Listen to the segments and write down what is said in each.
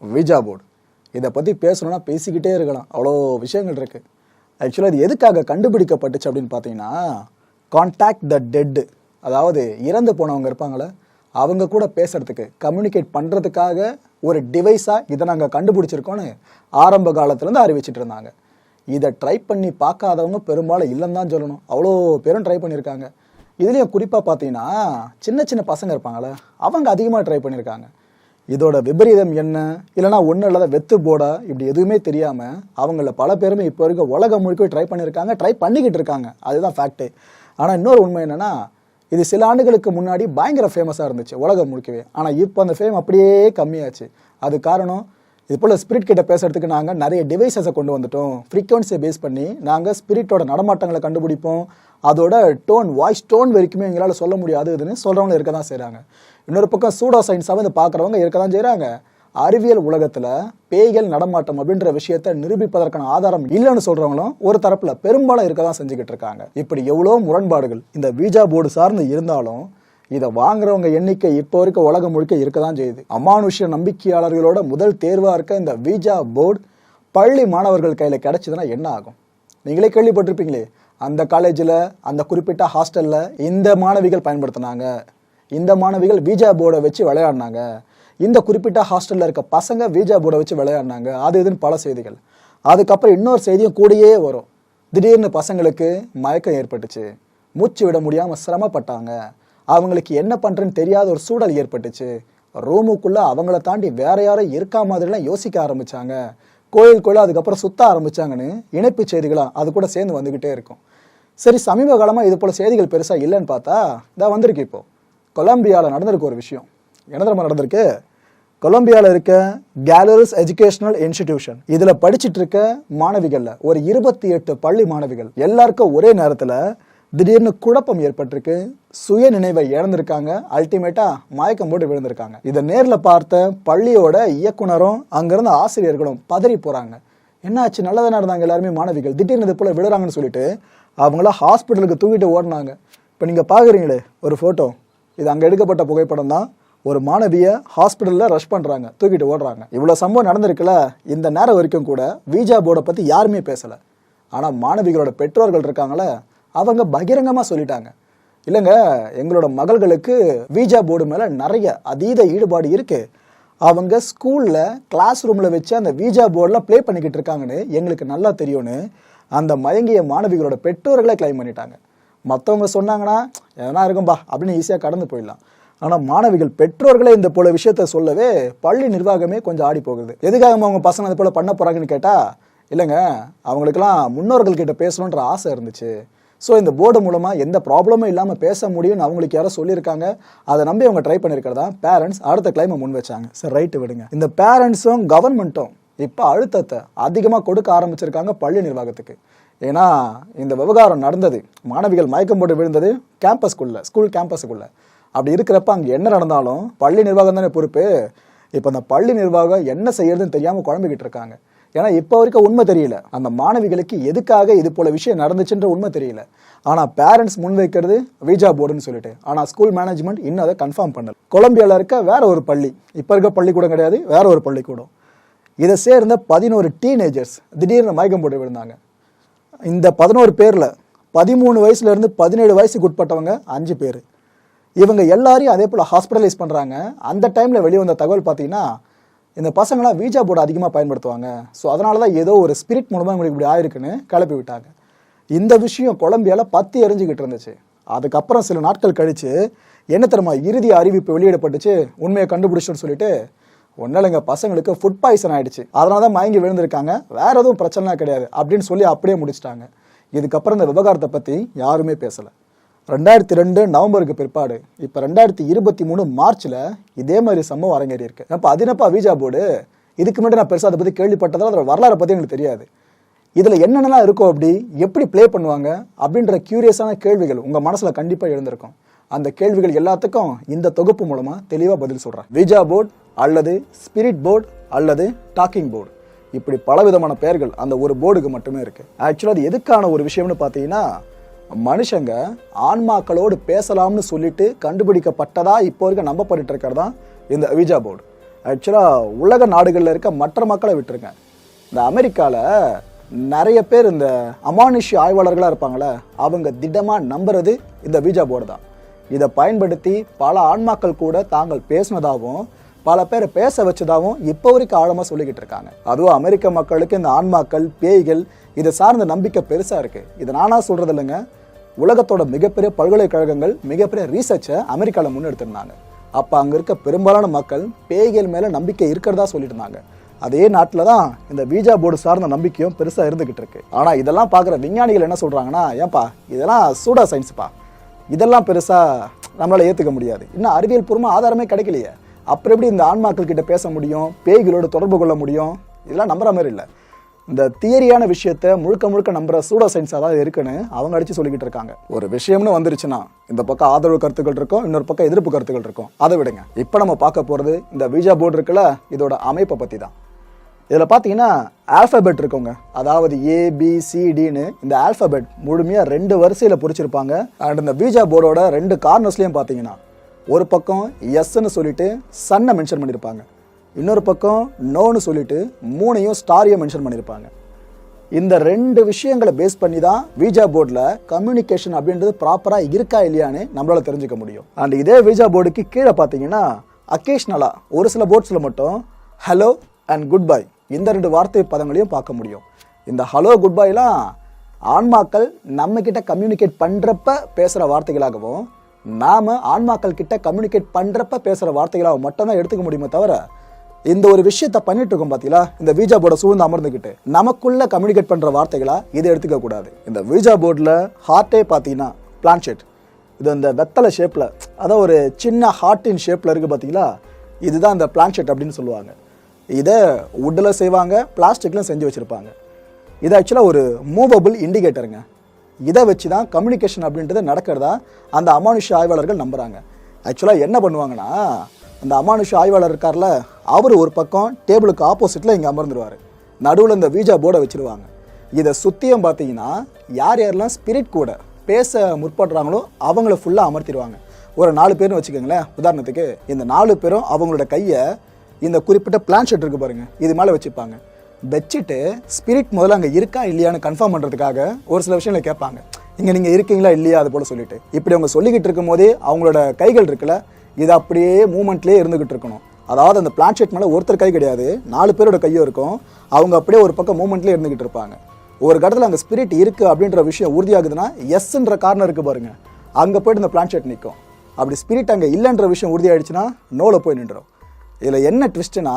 விஜா board. இதை பற்றி பேசணும்னா பேசிக்கிட்டே இருக்கலாம், அவ்வளோ விஷயங்கள் இருக்குது. ஆக்சுவலாக இது எதுக்காக கண்டுபிடிக்கப்பட்டுச்சு அப்படின்னு பார்த்தீங்கன்னா, கான்டாக்ட் த டெட்டு, அதாவது இறந்து போனவங்க இருப்பாங்களே அவங்க கூட பேசுறதுக்கு, கம்யூனிகேட் பண்ணுறதுக்காக ஒரு டிவைஸாக இதை நாங்கள் கண்டுபிடிச்சிருக்கோன்னு ஆரம்ப காலத்துலேருந்து அறிவிச்சிட்டு இருந்தாங்க. இதை ட்ரை பண்ணி பார்க்காதவங்க பெரும்பாலும் இல்லைன்னு தான் சொல்லணும், அவ்வளோ பேரும் ட்ரை பண்ணியிருக்காங்க. இதுலேயும் குறிப்பாக பார்த்தீங்கன்னா சின்ன சின்ன பசங்க இருப்பாங்களே அவங்க அதிகமாக ட்ரை பண்ணியிருக்காங்க. இதோட விபரீதம் என்ன, இல்லைனா ஒன்றும் இல்லாத வெத்து போர்டா, இப்படி எதுவுமே தெரியாமல் அவங்கள பல பேருமே இப்போ வரைக்கும் உலகம் முழுக்க ட்ரை பண்ணியிருக்காங்க, ட்ரை பண்ணிக்கிட்டு இருக்காங்க. அதுதான் ஃபேக்ட்டு. ஆனால் இன்னொரு உண்மை என்னென்னா, இது சில ஆண்டுகளுக்கு முன்னாடி பயங்கர ஃபேமஸாக இருந்துச்சு உலகம் முழுக்கவே. ஆனால் இப்போ அந்த ஃபேம் அப்படியே கம்மியாச்சு. அது காரணம், இது போல் ஸ்பிரிட் கிட்ட பேசுறதுக்கு நாங்கள் நிறைய டிவைசஸை கொண்டு வந்துட்டோம். ஃப்ரீக்வன்சியை பேஸ் பண்ணி நாங்கள் ஸ்பிரிட்டோட நடமாட்டங்களை கண்டுபிடிப்போம், அதோட டோன், வாய்ஸ் டோன் வரைக்குமே எங்களால் சொல்ல முடியாது இதுன்னு சொல்கிறவங்க இருக்க தான் செய்கிறாங்க. இன்னொரு பக்கம் சூடோ சயின்ஸாக இதை பார்க்குறவங்க இருக்க தான் செய்கிறாங்க. அறிவியல் உலகத்தில் பேய்கள் நடமாட்டம் அப்படின்ற விஷயத்தை நிரூபிப்பதற்கான ஆதாரம் இல்லைன்னு சொல்கிறவங்களும் ஒரு தரப்பில் பெரும்பாலும் இருக்க தான் செஞ்சுக்கிட்டு இருக்காங்க. இப்படி எவ்வளோ முரண்பாடுகள் இந்த வீஜா போர்டு சார்ந்து இருந்தாலும் இதை வாங்குறவங்க எண்ணிக்கை இப்போ வரைக்கும் உலகம் முழுக்க இருக்க தான் செய்யுது. அமானுஷ்ய நம்பிக்கையாளர்களோட முதல் தேர்வாக இருக்க இந்த வீஜா போர்டு பள்ளி மாணவர்கள் கையில் கிடைச்சதுன்னா என்ன ஆகும்? நீங்களே கேள்விப்பட்டிருப்பீங்களே, அந்த காலேஜில் அந்த குறிப்பிட்ட ஹாஸ்டலில் இந்த மாணவிகள் பயன்படுத்தினாங்க, இந்த மாணவிகள் வீஜா போர்டை வச்சு விளையாடினாங்க, இந்த குறிப்பிட்ட ஹாஸ்டலில் இருக்க பசங்க வீஜா போர்டை வச்சு விளையாடினாங்க, அது இதுன்னு பல செய்திகள். அதுக்கப்புறம் இன்னொரு செய்தியும் கூடயே வரும். திடீர்னு பசங்களுக்கு மயக்கம் ஏற்பட்டுச்சு, மூச்சு விட முடியாமல் சிரமப்பட்டாங்க, அவங்களுக்கு என்ன பண்ணுறேன்னு தெரியாத ஒரு சூழல் ஏற்பட்டுச்சு, ரூமுக்குள்ளே அவங்கள தாண்டி வேற யாரும் இருக்கா மாதிரிலாம் யோசிக்க ஆரம்பித்தாங்க, கோயிலுக்குள்ளே அதுக்கப்புறம் சுற்ற ஆரம்பித்தாங்கன்னு இணைப்பு செய்திகளாக அது கூட சேர்ந்து வந்துக்கிட்டே இருக்கும். சரி, சமீப காலமாக இது போல் செய்திகள் பெருசாக இல்லைன்னு பார்த்தா இதான் வந்திருக்கு. இப்போது கொலம்பியாவில் நடந்திருக்கு ஒரு விஷயம். என்ன தெரியுமா நடந்திருக்கு? கொலம்பியாவில் இருக்க கேலரிஸ் எஜுகேஷனல் இன்ஸ்டிடியூஷன், இதில் படிச்சுட்டு இருக்க மாணவிகளில் ஒரு 28 பள்ளி மாணவிகள் எல்லாருக்கும் ஒரே நேரத்தில் திடீர்னு குழப்பம் ஏற்பட்டிருக்கு, சுய நினைவை இழந்திருக்காங்க, அல்டிமேட்டா மயக்கம் போட்டு விழுந்திருக்காங்க. இதை நேரில் பார்த்த பள்ளியோட இயக்குனரும் அங்கிருந்த ஆசிரியர்களும் பதறி போறாங்க. என்னாச்சு, நல்லதாக இருந்தாங்க எல்லாருமே மாணவிகள், திடீர்னு இது போல விழுறாங்கன்னு சொல்லிட்டு அவங்கள ஹாஸ்பிட்டலுக்கு தூக்கிட்டு ஓடினாங்க. இப்போ நீங்கள் பார்க்குறீங்களே ஒரு ஃபோட்டோ, இது அங்கே எடுக்கப்பட்ட புகைப்படம் தான். ஒரு மாணவியை ஹாஸ்பிட்டலில் ரஷ் பண்ணுறாங்க, தூக்கிட்டு ஓடுறாங்க. இவ்வளோ சம்பவம் நடந்திருக்குல்ல, இந்த நேரம் வரைக்கும் கூட வீஜா போர்டை பற்றி யாருமே பேசலை. ஆனால் மாணவிகளோட பெற்றோர்கள் இருக்காங்களே அவங்க பகிரங்கமாக சொல்லிட்டாங்க, இல்லைங்க எங்களோட மகள்களுக்கு வீஜா போர்டு மேலே நிறைய அதீத ஈடுபாடு இருக்குது, அவங்க ஸ்கூலில் கிளாஸ் ரூமில் வச்சு அந்த வீஜா போர்டில் ப்ளே பண்ணிக்கிட்டு இருக்காங்கன்னு எங்களுக்கு நல்லா தெரியும்னு அந்த மயங்கிய மாணவிகளோட பெற்றோர்களே கிளைம் பண்ணிட்டாங்க. மற்றவங்க சொன்னாங்கன்னா எதனா இருக்கும்பா அப்படின்னு ஈஸியாக கடந்து போயிடலாம். ஆனால் மாணவிகள் பெற்றோர்களே இந்த போல விஷயத்த சொல்லவே பள்ளி நிர்வாகமே கொஞ்சம் ஆடி போகுது. எதுக்காக அவங்க பசங்க அது போல் பண்ண போகிறாங்கன்னு கேட்டால், இல்லைங்க அவங்களுக்கெல்லாம் முன்னோர்கள்கிட்ட பேசணுன்ற ஆசை இருந்துச்சு, ஸோ இந்த போர்டு மூலமாக எந்த ப்ராப்ளமும் இல்லாமல் பேச முடியும்னு அவங்களுக்கு யாரோ சொல்லியிருக்காங்க, அதை நம்பி அவங்க ட்ரை பண்ணியிருக்கிறதா பேரண்ட்ஸ் அடுத்த கிளைமை முன் வச்சாங்க. சரி, ரைட்டு விடுங்க. இந்த பேரண்ட்ஸும் கவர்மெண்ட்டும் இப்போ அழுத்தத்தை அதிகமாக கொடுக்க ஆரம்பிச்சிருக்காங்க பள்ளி நிர்வாகத்துக்கு. ஏன்னா இந்த விவகாரம் நடந்தது, மாணவிகள் மயக்கம் போட்டு விழுந்தது கேம்பஸ்குள்ளே, ஸ்கூல் கேம்பஸுக்குள்ளே. அப்படி இருக்கிறப்ப அங்கே என்ன நடந்தாலும் பள்ளி நிர்வாகம் தானே பொறுப்பு. இப்போ அந்த பள்ளி நிர்வாகம் என்ன செய்யறதுன்னு தெரியாமல் குழம்பிக்கிட்டு இருக்காங்க. ஏன்னா இப்போ வரைக்கும் உண்மை தெரியல, அந்த மாணவிகளுக்கு எதுக்காக இது போல விஷயம் நடந்துச்சுன்ற உண்மை தெரியல. ஆனால் பேரண்ட்ஸ் முன்வைக்கிறது வீஜா போர்டுன்னு சொல்லிட்டு, ஆனால் ஸ்கூல் மேனேஜ்மெண்ட் இன்னும் அதை கன்ஃபார்ம் பண்ணல. கொலம்பியாவில் இருக்க வேற ஒரு பள்ளி, இப்போ இருக்க பள்ளிக்கூடம் கிடையாது, வேற ஒரு பள்ளிக்கூடம், இதை சேர்ந்த 11 டீனேஜர்ஸ் திடீர்னு மயக்கம் போட்டு விழுந்தாங்க. இந்த 11 பேரில் 13 வயசுலேருந்து 17 வயசுக்கு உட்பட்டவங்க 5 பேர். இவங்க எல்லாரையும் அதே போல் ஹாஸ்பிட்டலைஸ் பண்ணுறாங்க. அந்த டைமில் வெளியே வந்த தகவல் பார்த்தீங்கன்னா, இந்த பசங்களாம் வீஜா போர்டு அதிகமாக பயன்படுத்துவாங்க, ஸோ அதனால தான் ஏதோ ஒரு ஸ்பிரிட் மூலமாக உங்களுக்கு இப்படி ஆயிருக்குன்னு கிளப்பி விட்டாங்க. இந்த விஷயம் கொலம்பியாவில் பத்தி எரிஞ்சுக்கிட்டு இருந்துச்சு. அதுக்கப்புறம் சில நாட்கள் கழித்து என்ன தெரியுமா இறுதி அறிவிப்பு வெளியிடப்பட்டுச்சு, உண்மையை கண்டுபிடிச்சோன்னு சொல்லிட்டு. ஒன்றும் இல்லைங்க, பசங்களுக்கு ஃபுட் பாய்சன் ஆகிடுச்சு, அதனால தான் மயங்கி விழுந்திருக்காங்க, வேற எதுவும் பிரச்சனை கிடையாது அப்படின்னு சொல்லி அப்படியே முடிச்சிட்டாங்க. இதுக்கப்புறம் இந்த விவகாரத்தை பற்றி யாருமே பேசலை. 2002 நவம்பருக்கு பிற்பாடு இப்போ 2023 மார்ச்சில் இதே மாதிரி சம்பவம் அரங்கேறி இருக்கு. அப்போ அது என்னப்பா வீஜா போர்டு, இதுக்கு முன்னாடி நான் பெருசாக அதை பற்றி கேள்விப்பட்டதால் அதோட வரலாறை பற்றி எனக்கு தெரியாது, இதில் என்னென்னலாம் இருக்கும், அப்படி எப்படி ப்ளே பண்ணுவாங்க அப்படின்ற கியூரியஸான கேள்விகள் உங்கள் மனசில் கண்டிப்பாக எழுந்திருக்கும். அந்த கேள்விகள் எல்லாத்துக்கும் இந்த தொகுப்பு மூலமாக தெளிவாக பதில் சொல்கிறேன். வீஜா போர்டு அல்லது ஸ்பிரிட் போர்டு அல்லது டாக்கிங் போர்டு, இப்படி பலவிதமான பெயர்கள் அந்த ஒரு போர்டுக்கு மட்டுமே இருக்குது. ஆக்சுவலாக அது எதுக்கான ஒரு விஷயம்னு பார்த்தீங்கன்னா, மனுஷங்க ஆன்மாக்களோடு பேசலாம்னு சொல்லிட்டு கண்டுபிடிக்கப்பட்டதா இப்போ வரைக்கும் நம்பப்பட்டு இருக்கிறதா இந்த வீஜா போர்டு. ஆக்சுவலாக உலக நாடுகளில் இருக்க மற்ற மக்களை விட்டுருங்க, இந்த அமெரிக்காவில் நிறைய பேர் இந்த அமானுஷ்ய ஆய்வாளர்களாக இருப்பாங்களே, அவங்க திடமாக நம்புறது இந்த வீஜா போர்டு தான். இதை பயன்படுத்தி பல ஆன்மாக்கள் கூட தாங்கள் பேசினதாகவும் பல பேரை பேச வச்சதாகவும் இப்போ வரைக்கும் ஆழமாக சொல்லிக்கிட்டு இருக்காங்க. அதுவும் அமெரிக்க மக்களுக்கு இந்த ஆன்மாக்கள், பேய்கள் இதை சார்ந்த நம்பிக்கை பெருசாக இருக்குது. இதை நானாக சொல்கிறது இல்லைங்க, உலகத்தோட மிகப்பெரிய பல்கலைக்கழகங்கள் மிகப்பெரிய ரீசர்ச்சை அமெரிக்காவில் முன்னெடுத்திருந்தாங்க. அப்போ அங்கே இருக்க பெரும்பாலான மக்கள் பேய்கள் மேலே நம்பிக்கை இருக்கிறதா சொல்லிட்டு இருந்தாங்க. அதே நாட்டில் தான் இந்த வீஜா போர்டு சார்ந்த நம்பிக்கையும் பெருசாக இருந்துகிட்டு இருக்கு. ஆனால் இதெல்லாம் பார்க்குற விஞ்ஞானிகள் என்ன சொல்கிறாங்கன்னா, ஏன்பா இதெல்லாம் சூடா சயின்ஸுப்பா, இதெல்லாம் பெருசாக நம்மளால் ஏற்றுக்க முடியாது, இன்னும் அறிவியல் பூர்வமாக ஆதாரமே கிடைக்கலையே, அப்புறம் எப்படி இந்த ஆன்மாக்கள் கிட்ட பேச முடியும், பேய்களோடு தொடர்பு கொள்ள முடியும், இதெல்லாம் நம்புற மாதிரி இல்லை. இந்த தியரியான விஷயத்த முழுக்க முழுக்க நம்புற சூடோ சயின்ஸாக தான் இருக்குன்னு அவங்க அடிச்சு சொல்லிக்கிட்டு இருக்காங்க. ஒரு விஷயம்னு வந்துருச்சுன்னா இந்த பக்கம் ஆதரவு கருத்துக்கள் இருக்கும், இன்னொரு பக்கம் எதிர்ப்பு கருத்துக்கள் இருக்கும். அதை விடுங்க, இப்போ நம்ம பார்க்க போகிறது இந்த வீஜா போர்டு இருக்குல்ல, இதோட அமைப்பை பற்றி தான். இதில் பார்த்தீங்கன்னா ஆல்ஃபபெட் இருக்குங்க, அதாவது ABCDன்னு இந்த ஆல்ஃபபெட் முழுமையாக 2 வரிசையில் பொறிச்சிருப்பாங்க. அண்ட் இந்த வீஜா போர்டோட 2 கார்னர்ஸ்லையும் பார்த்தீங்கன்னா ஒரு பக்கம் எஸ்ன்னு சொல்லிட்டு சன்னை மென்ஷன் பண்ணியிருப்பாங்க, இன்னொரு பக்கம் நோன்னு சொல்லிட்டு 3 ஸ்டாரையும் மென்ஷன் பண்ணியிருப்பாங்க. இந்த 2 விஷயங்களை பேஸ் பண்ணி தான் வீஜா போர்டில் கம்யூனிகேஷன் அப்படின்றது ப்ராப்பராக இருக்கா இல்லையான்னு நம்மளால தெரிஞ்சுக்க முடியும். அண்ட் இதே வீஜா போர்டுக்கு கீழே பார்த்தீங்கன்னா அக்கேஷ்னலாக ஒரு சில போர்ட்ஸில் மட்டும் ஹலோ அண்ட் குட் பை இந்த 2 வார்த்தை பதங்களையும் பார்க்க முடியும். இந்த ஹலோ குட் பைலாம் ஆன்மாக்கள் நம்ம கிட்ட கம்யூனிகேட் பண்ணுறப்ப பேசுகிற வார்த்தைகளாகவும் நாம் ஆன்மாக்கள் கிட்ட கம்யூனிகேட் பண்ணுறப்ப பேசுகிற வார்த்தைகளாக மட்டும்தான் எடுத்துக்க முடியுமே தவிர, இந்த ஒரு விஷயத்த பண்ணிட்டு இருக்கோம் பார்த்தீங்களா, இந்த வீஜா போர்டை சூழ்ந்து அமர்ந்துக்கிட்டு நமக்குள்ள கம்யூனிகேட் பண்ணுற வார்த்தைகளா இதை எடுத்துக்க கூடாது. இந்த வீஜா போர்டில் ஹார்ட்டே பார்த்தீங்கன்னா பிளான்ஷெட், இது இந்த வெத்தலை ஷேப்பில், அதான் ஒரு சின்ன ஹார்ட்டின் ஷேப்பில் இருக்குது பார்த்தீங்களா, இதுதான் இந்த பிளான்ஷெட் அப்படின்னு சொல்லுவாங்க. இதை வுட்டில் செய்வாங்க, பிளாஸ்டிக்லையும் செஞ்சு வச்சுருப்பாங்க. இது ஆக்சுவலாக ஒரு மூவபிள் இண்டிகேட்டருங்க. இதை வச்சு தான் கம்யூனிகேஷன் அப்படின்றது நடக்கிறதா அந்த அமானுஷ்ய ஆய்வாளர்கள் நம்புகிறாங்க. ஆக்சுவலாக என்ன பண்ணுவாங்கன்னா, அந்த அமானுஷ்ய ஆய்வாளர் இருக்கார்ல, அவர் ஒரு பக்கம் டேபிளுக்கு ஆப்போசிட்டில் இங்கே அமர்ந்துருவார், நடுவில் இந்த வீஜா போர்டை வச்சுருவாங்க. இதை சுற்றியும் பார்த்தீங்கன்னா யார் யாரெல்லாம் ஸ்பிரிட் கூட பேச முற்படுறாங்களோ அவங்கள ஃபுல்லாக அமர்த்திடுவாங்க. ஒரு 4 பேர்னு வச்சுக்கோங்களேன். உதாரணத்துக்கு இந்த 4 பேரும் அவங்களோட கையை இந்த குறிப்பிட்ட பிளான்ஷெட் இருக்குது பாருங்கள், இது மேலே வச்சுப்பாங்க. வச்சுட்டு ஸ்பிரிட் முதல்ல அங்கே இருக்கா இல்லையான்னு கன்ஃபார்ம் பண்ணுறதுக்காக ஒரு சில விஷயங்களை கேட்பாங்க, இங்கே நீங்கள் இருக்கீங்களா இல்லையா அது போல் சொல்லிட்டு. இப்படி அவங்க சொல்லிக்கிட்டு இருக்கும் போதே அவங்களோட கைகள் இருக்குல்ல, இது அப்படியே மூமெண்ட்லேயே இருந்துகிட்டு இருக்கணும். அதாவது அந்த பிளான்ஷெட் மேலே ஒருத்தர் கை கிடையாது, 4 பேரோட கையும் இருக்கும். அவங்க அப்படியே ஒரு பக்கம் மூமெண்ட்லேயே இருந்துகிட்டு இருப்பாங்க. ஒரு கடத்தில் அங்கே ஸ்பிரிட் இருக்குது அப்படின்ற விஷயம் உறுதியாகுதுன்னா எஸ்ன்ற கார்னர் இருக்குது பாருங்க, அங்கே போய்ட்டு இந்த பிளான்ஷெட் நிற்கும். அப்படி ஸ்பிரிட் அங்கே இல்லைன்ற விஷயம் உறுதியாயிடுச்சுன்னா நோவில் போய் நின்றுடும். இதில் என்ன ட்விஸ்ட்னா,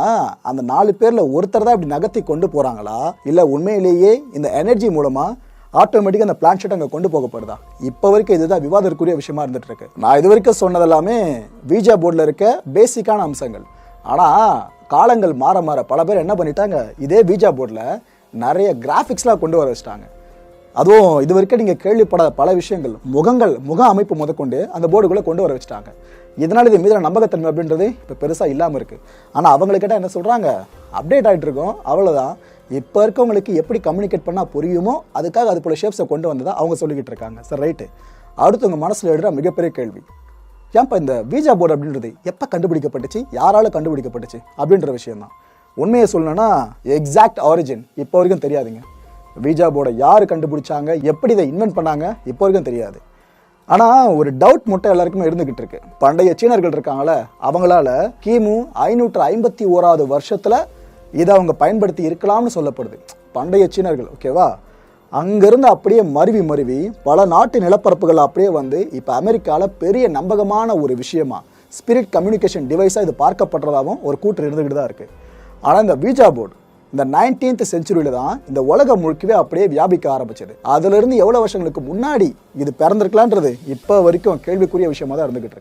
அந்த 4 பேரில் ஒருத்தர் தான் இப்படி நகர்த்தி கொண்டு போகிறாங்களா, இல்லை உண்மையிலேயே இந்த எனர்ஜி மூலமாக ஆட்டோமேட்டிக்காக அந்த பிளான்ஷெட் அங்கே கொண்டு போகப்படுதா? இப்போ வரைக்கும் இதுதான் விவாதத்துக்குரிய விஷயமா இருந்துட்டு இருக்கு. நான் இது வரைக்கும் சொன்னதெல்லாமே வீஜா போர்டில் இருக்க பேசிக்கான அம்சங்கள். ஆனால் காலங்கள் மாற மாற பல பேர் என்ன பண்ணிட்டாங்க, இதே வீஜா போர்டில் நிறைய கிராஃபிக்ஸ்லாம் கொண்டு வர வச்சிட்டாங்க. அதுவும் இது வரைக்கும் நீங்கள் கேள்விப்படாத பல விஷயங்கள், முக அமைப்பு முதற்கொண்டு அந்த போர்டுக்குள்ளே கொண்டு வர வச்சுட்டாங்க. இதனால் இது மீதான நம்பகத்தன்மை அப்படின்றது இப்போ பெருசாக இல்லாமல் இருக்குது. ஆனால் அவங்கக்கிட்ட என்ன சொல்கிறாங்க, அப்டேட் ஆகிட்டு இருக்கோம், அவ்வளோதான். இப்போ இருக்கவங்களுக்கு எப்படி கம்யூனிகேட் பண்ணால் புரியுமோ அதுக்காக அது போல் ஷேப்ஸை கொண்டு வந்ததா அவங்க சொல்லிக்கிட்டு இருக்காங்க. சரி, ரைட்டு. அடுத்து உங்கள் மனசில் எழுதுகிற மிகப்பெரிய கேள்வி, ஏன்ப்பா இந்த வீஜா போர்டு அப்படின்றது எப்போ கண்டுபிடிக்கப்பட்டுச்சு, யாரால் கண்டுபிடிக்கப்பட்டுச்சு அப்படின்ற விஷயம்தான். உண்மையை சொல்லணும்னா எக்ஸாக்ட் ஆரிஜின் இப்போ வரைக்கும் தெரியாதுங்க. வீஜா போர்டை யார் கண்டுபிடிச்சாங்க, எப்படி இதை இன்வென்ட் பண்ணாங்க இப்போ வரைக்கும் தெரியாது. ஆனால் ஒரு டவுட் மட்டும் எல்லாருக்குமே இருந்துகிட்டு இருக்கு. பண்டைய சீனர்கள் இருக்காங்களே, அவங்களால கிமு 551வது வருஷத்தில் இதை அவங்க பயன்படுத்தி இருக்கலாம்னு சொல்லப்படுது. பண்டைய சீனர்கள், ஓகேவா, அங்கேருந்து அப்படியே மருவி பல நாட்டு நிலப்பரப்புகள் அப்படியே வந்து இப்போ அமெரிக்காவில் பெரிய நம்பகமான ஒரு விஷயமா ஸ்பிரிட் கம்யூனிகேஷன் டிவைஸாக இது பார்க்கப்படுறதாகவும் ஒரு கூற்று இருந்துக்கிட்டு தான் இருக்குது. ஆனால் இந்த வீஜா போர்டு இந்த 19th செஞ்சுரியில் தான் இந்த உலகம் முழுக்கவே அப்படியே வியாபிக்க ஆரம்பிச்சது. அதிலிருந்து எவ்வளோ வருஷங்களுக்கு முன்னாடி இது பிறந்திருக்கலான்றது இப்போ வரைக்கும் கேள்விக்குரிய விஷயமா தான் இருந்துகிட்டு இருக்கு.